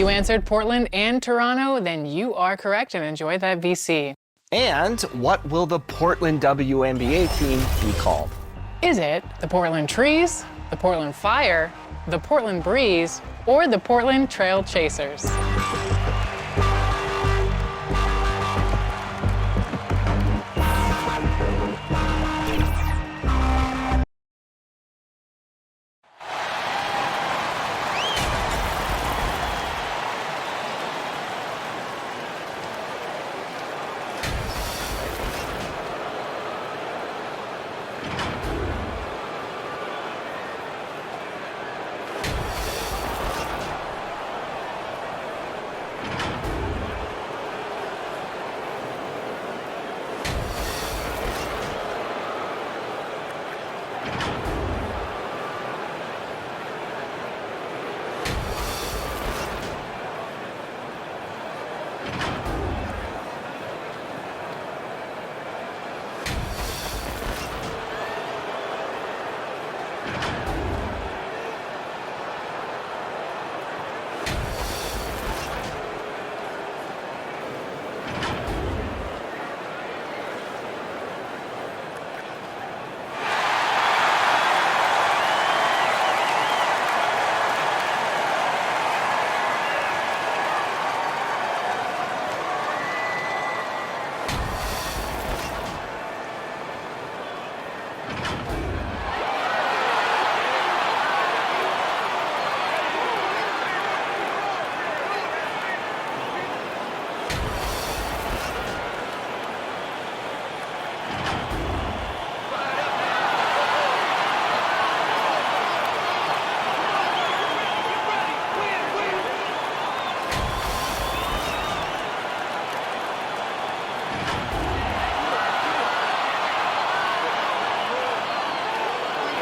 you answered Portland and Toronto, then you are correct and enjoy that VC. And what will the Portland WNBA team be called? Is it the Portland Trees, the Portland Fire, the Portland Breeze, or the Portland Trail Chasers?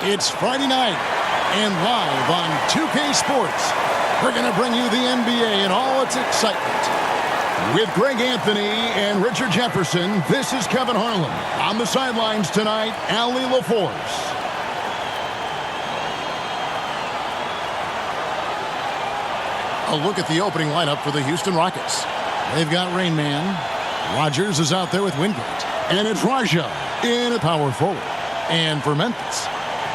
It's Friday night, and live on 2K Sports, we're going to bring you the NBA in all its excitement. With Greg Anthony and Richard Jefferson, this is Kevin Harlan. On the sidelines tonight, Allie LaForce. A look at the opening lineup for the Houston Rockets. They've got Rain Man. Rogers is out there with Wingate. And it's Raja in a power forward. And for Memphis,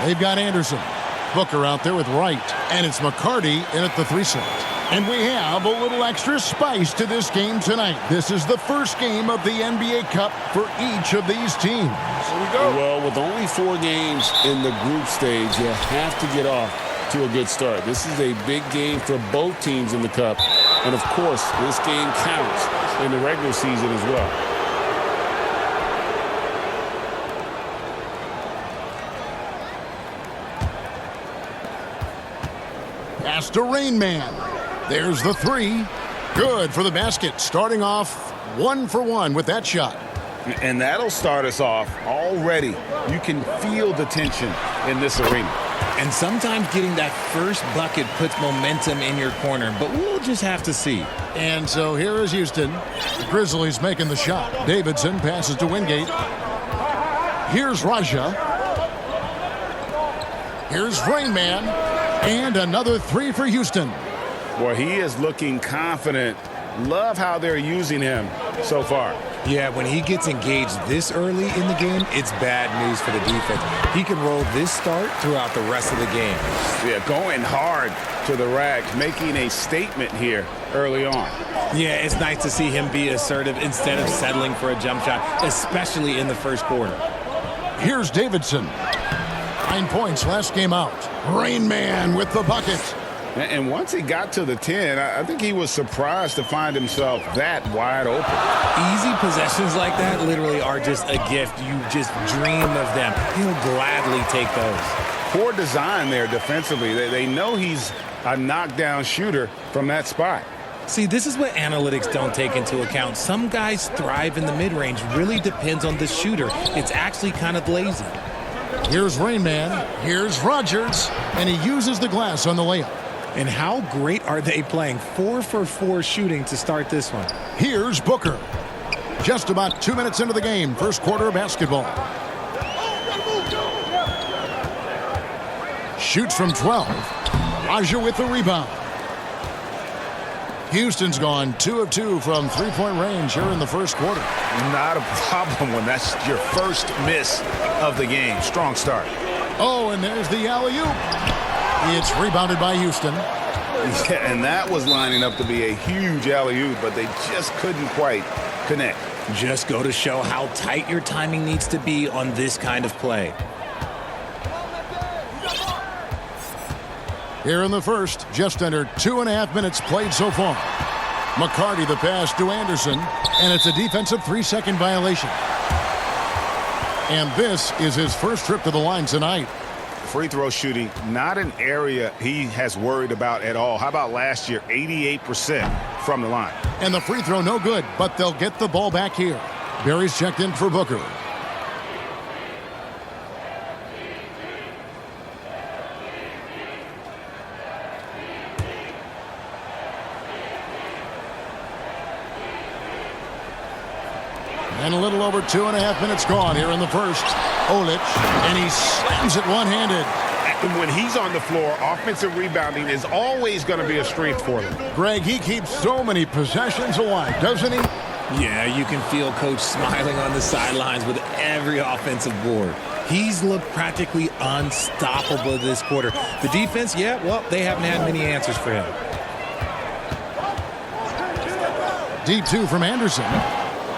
they've got Anderson. Booker out there with Wright. And it's McCarty in at the 3 slot. And we have a little extra spice to this game tonight. This is the first game of the NBA Cup for each of these teams. Here we go. Well, with only 4 games in the group stage, you have to get off to a good start. This is a big game for both teams in the Cup. And, of course, this game counts in the regular season as well. Pass to Rain Man. There's the 3. Good for the basket. Starting off 1 for 1 with that shot. And that'll start us off already. You can feel the tension in this arena. And sometimes getting that first bucket puts momentum in your corner, but we'll just have to see. And so here is Houston. The Grizzlies making the shot. Davidson passes to Wingate. Here's Raja. Here's Rain Man. And another 3 for Houston. Boy, he is looking confident. Love how they're using him so far. Yeah, when he gets engaged this early in the game, it's bad news for the defense. He can roll this start throughout the rest of the game. Yeah, going hard to the rack, making a statement here early on. Yeah, it's nice to see him be assertive instead of settling for a jump shot, especially in the first quarter. Here's Davidson. 9 points last game out. Rain Man with the bucket. And once he got to the 10, I think he was surprised to find himself that wide open. Easy possessions like that literally are just a gift. You just dream of them. He'll gladly take those. Poor design there defensively. They know he's a knockdown shooter from that spot. See, this is what analytics don't take into account. Some guys thrive in the mid-range. Really depends on the shooter. It's actually kind of lazy. Here's Rain Man. Here's Rogers. And he uses the glass on the layup. And how great are they playing? 4 for 4 shooting to start this one. Here's Booker. Just about 2 minutes into the game. First quarter of basketball. Shoots from 12. Raja with the rebound. Houston's gone 2 of 2 from three-point range here in the first quarter. Not a problem when that's your first miss of the game. Strong start. Oh, and there's the alley-oop. It's rebounded by Houston. Yeah, and that was lining up to be a huge alley-oop, but they just couldn't quite connect. Just go to show how tight your timing needs to be on this kind of play. Here in the first, just under 2.5 minutes played so far. McCarty the pass to Anderson, and it's a defensive 3-second violation. And this is his first trip to the line tonight. Free throw shooting, not an area he has worried about at all. How about last year, 88% from the line. And the free throw no good, but they'll get the ball back here. Barry's checked in for Booker. And a little over 2.5 minutes gone here in the first. Olic, and he slams it one-handed. And when he's on the floor, offensive rebounding is always going to be a strength for them. Greg, he keeps so many possessions alive, doesn't he? Yeah, you can feel Coach smiling on the sidelines with every offensive board. He's looked practically unstoppable this quarter. The defense, yeah, well, they haven't had many answers for him. Deep two from Anderson.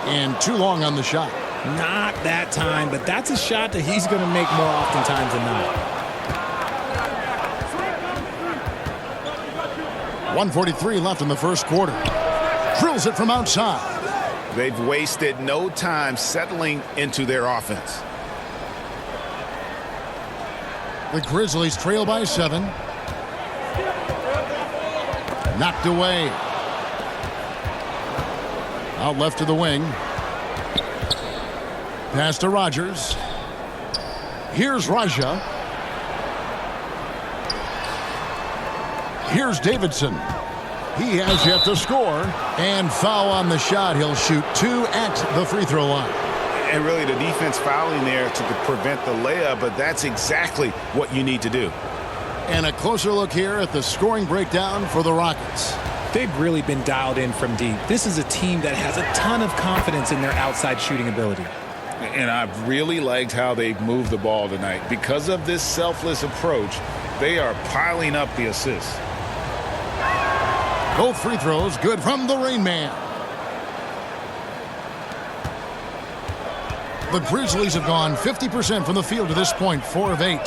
And too long on the shot. Not that time, but that's a shot that he's going to make more oftentimes than not. 1:43 left in the first quarter. Drills it from outside. They've wasted no time settling into their offense. The Grizzlies trail by 7. Knocked away. Out left to the wing. Pass to Rogers. Here's Raja. Here's Davidson. He has yet to score. And foul on the shot. He'll shoot 2 at the free throw line. And really the defense fouling there to prevent the layup, but that's exactly what you need to do. And a closer look here at the scoring breakdown for the Rockets. They've really been dialed in from deep. This is a team that has a ton of confidence in their outside shooting ability. And I've really liked how they've moved the ball tonight. Because of this selfless approach, they are piling up the assists. Both free throws good from the Rain Man. The Grizzlies have gone 50% from the field to this point, 4 of 8.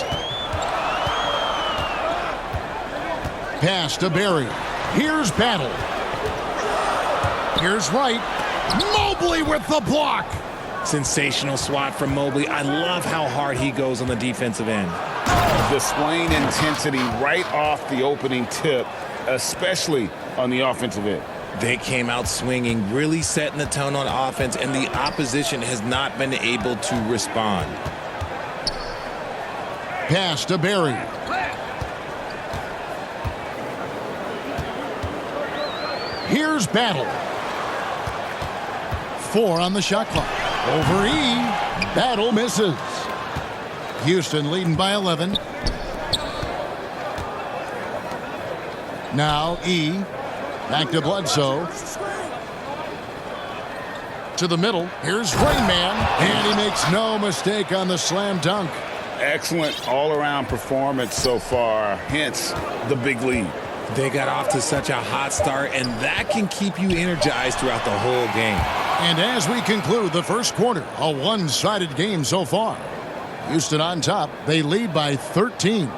Pass to Barry. Here's Battle. Here's Wright. Mobley with the block. Sensational swat from Mobley. I love how hard he goes on the defensive end. Displaying intensity right off the opening tip, especially on the offensive end. They came out swinging, really setting the tone on offense, and the opposition has not been able to respond. Pass to Barry. Here's Battle. 4 on the shot clock. Over E. Battle misses. Houston leading by 11. Now E. Back to Bledsoe. To the middle. Here's Rain Man. And he makes no mistake on the slam dunk. Excellent all-around performance so far, hence the big lead. They got off to such a hot start, and that can keep you energized throughout the whole game. And as we conclude the first quarter, a one-sided game so far. Houston on top. They lead by 13.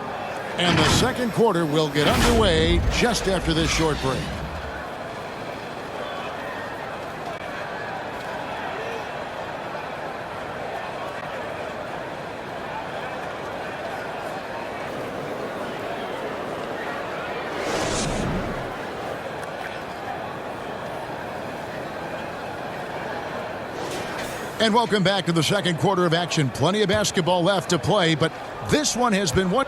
And the second quarter will get underway just after this short break. And welcome back to the second quarter of action. Plenty of basketball left to play, but this one has been one.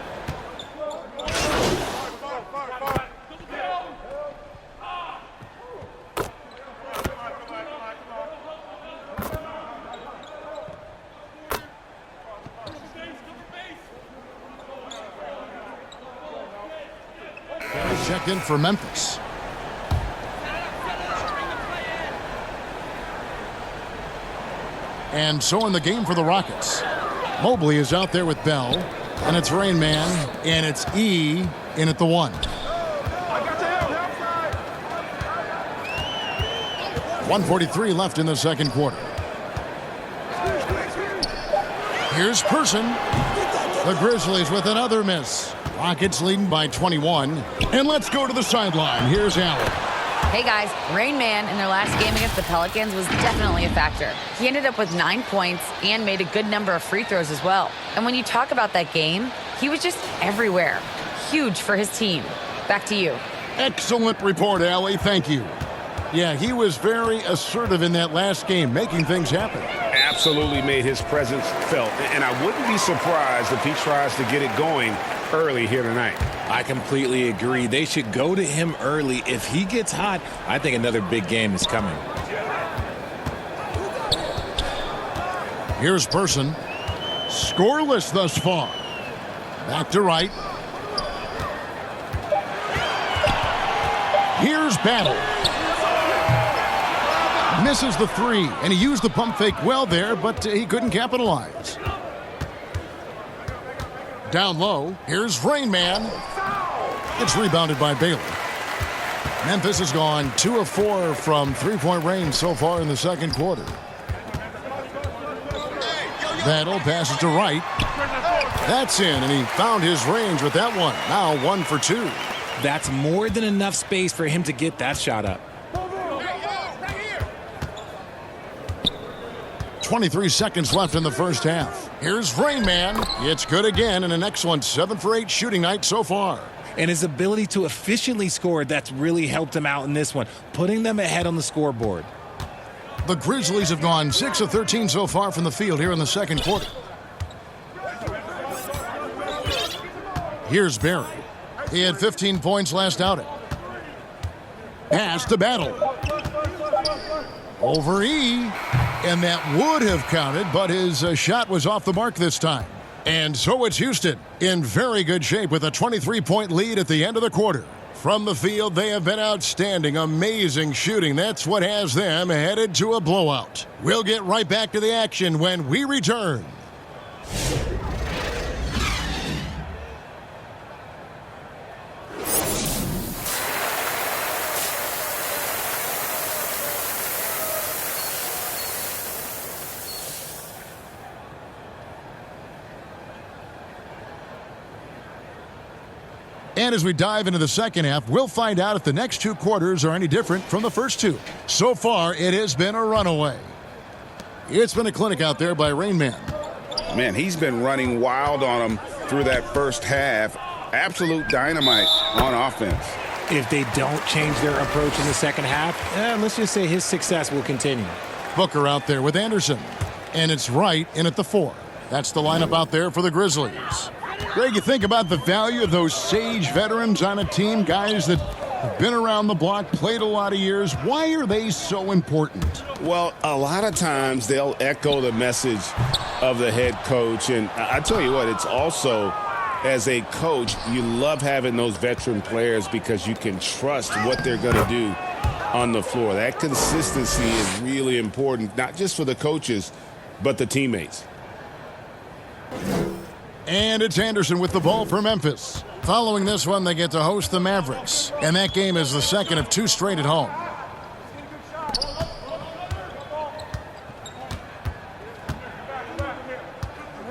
Checked in for Memphis. And so in the game for the Rockets. Mobley is out there with Bell. And it's Rain Man. And it's E in at the 1. 1:43 left in the second quarter. Here's Person. The Grizzlies with another miss. Rockets leading by 21. And let's go to the sideline. Here's Allen. Hey guys, Rain Man in their last game against the Pelicans was definitely a factor. He ended up with 9 points and made a good number of free throws as well. And when you talk about that game, he was just everywhere. Huge for his team. Back to you. Excellent report, Allie. Thank you. Yeah, he was very assertive in that last game, making things happen. Absolutely made his presence felt. And I wouldn't be surprised if he tries to get it going early here tonight. I completely agree. They should go to him early. If he gets hot, I think another big game is coming. Here's Person. Scoreless thus far. Back to right. Here's Battle. Misses the 3, and he used the pump fake well there, but he couldn't capitalize. Down low, here's Rain Man. It's rebounded by Bailey. Memphis has gone 2 of 4 from three-point range so far in the second quarter. Battle passes to right. That's in, and he found his range with that one. Now 1 for 2. That's more than enough space for him to get that shot up. 23 seconds left in the first half. Here's Rain Man. It's good again, and an excellent 7 for 8 shooting night so far. And his ability to efficiently score, that's really helped him out in this one, putting them ahead on the scoreboard. The Grizzlies have gone 6 of 13 so far from the field here in the second quarter. Here's Barry. He had 15 points last outing. Pass to Battle. Over E. And that would have counted, but his shot was off the mark this time. And so it's Houston in very good shape with a 23-point lead at the end of the quarter. From the field, they have been outstanding, amazing shooting. That's what has them headed to a blowout. We'll get right back to the action when we return. And as we dive into the second half, we'll find out if the next 2 quarters are any different from the first 2. So far, it has been a runaway. It's been a clinic out there by Rain Man. Man, he's been running wild on him through that first half. Absolute dynamite on offense. If they don't change their approach in the second half, let's just say his success will continue. Booker out there with Anderson. And it's right in at the 4. That's the lineup out there for the Grizzlies. Greg, you think about the value of those sage veterans on a team, guys that have been around the block, played a lot of years. Why are they so important? Well, a lot of times they'll echo the message of the head coach. And I tell you what, it's also, as a coach, you love having those veteran players because you can trust what they're going to do on the floor. That consistency is really important, not just for the coaches, but the teammates. And it's Anderson with the ball for Memphis. Following this one, they get to host the Mavericks. And that game is the second of 2 straight at home.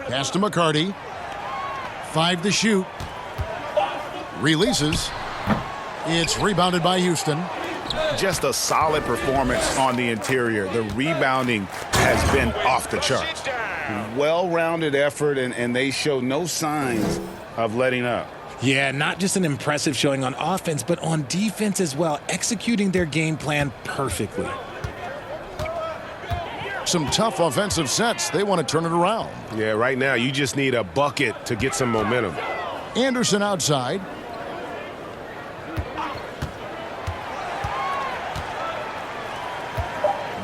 Pass to McCarty. 5 to shoot. Releases. It's rebounded by Houston. Just a solid performance on the interior. The rebounding has been off the charts. Well-rounded effort, and they show no signs of letting up. Yeah, not just an impressive showing on offense, but on defense as well, executing their game plan perfectly. Some tough offensive sets. They want to turn it around. Yeah, right now you just need a bucket to get some momentum. Anderson outside.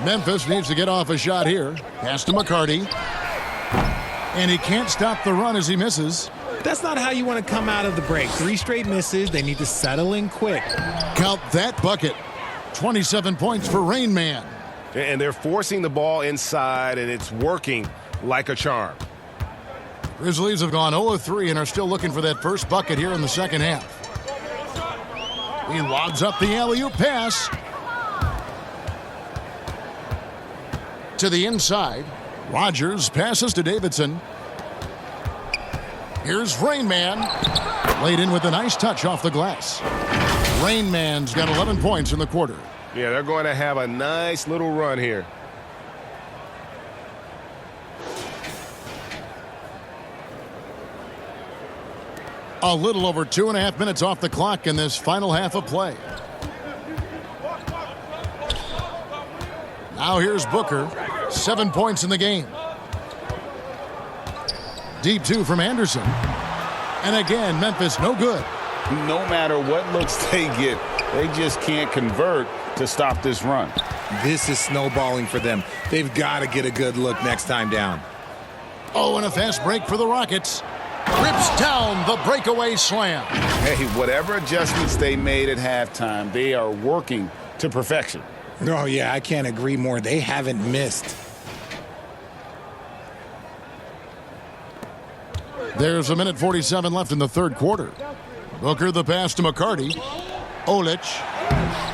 Memphis needs to get off a shot here. Pass to McCarty. And he can't stop the run as he misses. That's not how you want to come out of the break. 3 straight misses. They need to settle in quick. Count that bucket. 27 points for Rain Man. And they're forcing the ball inside, and it's working like a charm. Grizzlies have gone 0-3 and are still looking for that first bucket here in the second half. He lobs up the alley-oop pass. To the inside. Rogers passes to Davidson. Here's Rain Man. Laid in with a nice touch off the glass. Rain Man's got 11 points in the quarter. Yeah, they're going to have a nice little run here. A little over 2.5 minutes off the clock in this final half of play. Now here's Booker. 7 points in the game. Deep two from Anderson. And again, Memphis no good. No matter what looks they get, they just can't convert to stop this run. This is snowballing for them. They've got to get a good look next time down. Oh, and a fast break for the Rockets. Rips down the breakaway slam. Hey, whatever adjustments they made at halftime, they are working to perfection. Oh, yeah, I can't agree more. They haven't missed. There's 1:47 left in the third quarter. Booker the pass to McCarty. Olic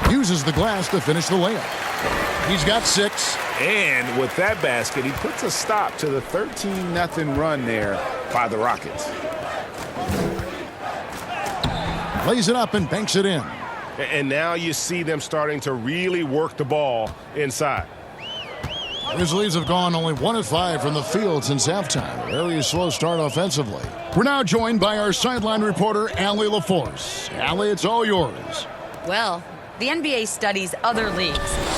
uses the glass to finish the layup. He's got 6. And with that basket, he puts a stop to the 13-0 run there by the Rockets. Lays it up and banks it in. And now you see them starting to really work the ball inside. Grizzlies have gone only 1 of 5 from the field since halftime. A very slow start offensively. We're now joined by our sideline reporter, Allie LaForce. Allie, it's all yours. Well, the NBA studies other leagues.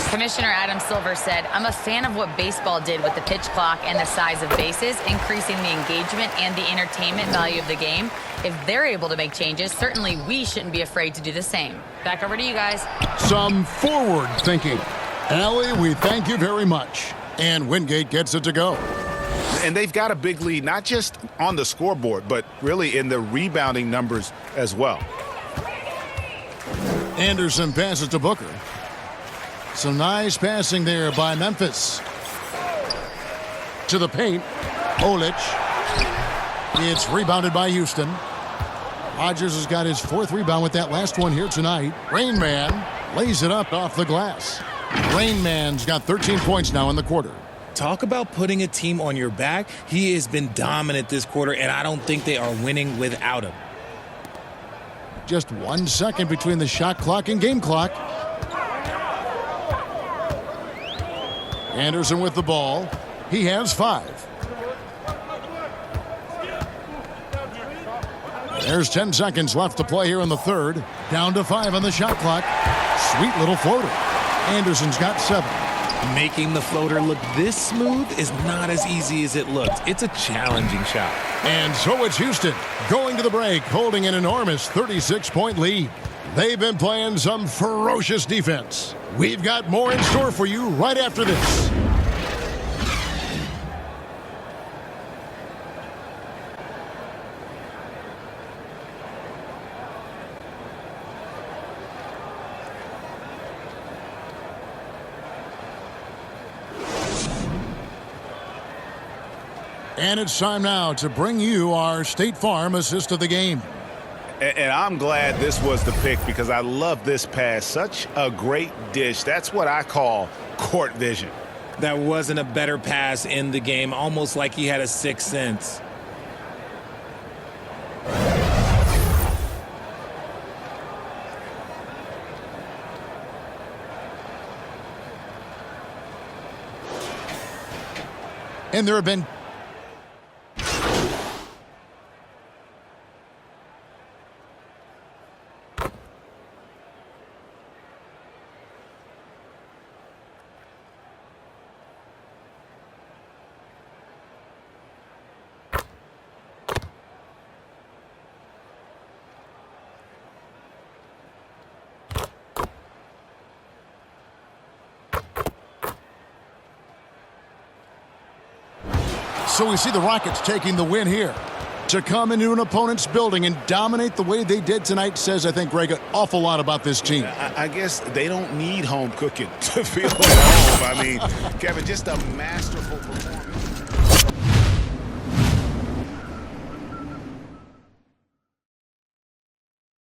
Commissioner Adam Silver said, "I'm a fan of what baseball did with the pitch clock and the size of bases, increasing the engagement and the entertainment value of the game. If they're able to make changes, certainly we shouldn't be afraid to do the same." Back over to you guys. Some forward thinking. Allie, we thank you very much. And Wingate gets it to go. And they've got a big lead, not just on the scoreboard, but really in the rebounding numbers as well. Anderson passes to Booker. Some nice passing there by Memphis. To the paint. Olic. It's rebounded by Huston. Rogers has got his 4th rebound with that last one here tonight. Rain Man lays it up off the glass. Rain Man's got 13 points now in the quarter. Talk about putting a team on your back. He has been dominant this quarter, and I don't think they are winning without him. Just 1 second between the shot clock and game clock. Anderson with the ball. He has 5. There's 10 seconds left to play here in the third. Down to 5 on the shot clock. Sweet little floater. Anderson's got 7. Making the floater look this smooth is not as easy as it looks. It's a challenging shot. And so it's Huston going to the break, holding an enormous 36-point lead. They've been playing some ferocious defense. We've got more in store for you right after this. And it's time now to bring you our State Farm assist of the game. And I'm glad this was the pick because I love this pass. Such a great dish. That's what I call court vision. That wasn't a better pass in the game, almost like he had a 6th sense. And there have been So we see the Rockets taking the win here. To come into an opponent's building and dominate the way they did tonight says, I think, Greg, an awful lot about this team. I guess they don't need home cooking to feel at home. I mean, Kevin, just a masterful performance.